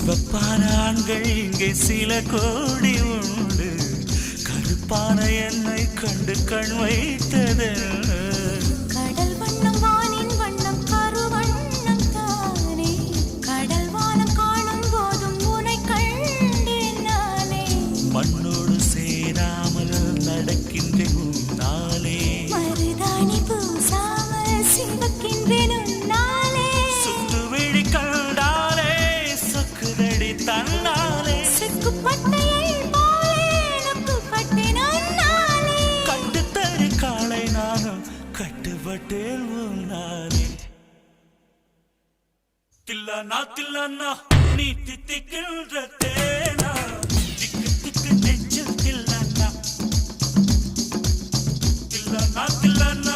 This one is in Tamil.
சிவப்பான ஆண்கள் இங்கே சில கோடி உண்டு, கருப்பான என்னை கண்டு கண் வைத்தது. கடல் வண்ணம் வானின் வண்ணம் கருவண்ணம் தானே, கடல் வானம் காணும் போதும் உனை கண்டேன் நானே. மண்ணோடு சேராமல் நடக்கின்றேன் உன்னாலே, மருதாணி பூசாமல் சிவக்கின்றேன் உன்னாலே. சுட்டு விழி கண்டாலே சொக்குதடி தன்னாலே, செக்குப்பட்டையை போலே நொக்குப்பட்டேன் உன்னாலே. கட்டுத்தறி காளை நானும் கட்டுப்பட்டேன் உன்னாலே. தில்லானா தில்லானா நீ தித்திக்கின்ற தேனா, திக்கு திக்கு நெஞ்சில் தில்லானா. தில்லானா தில்லானா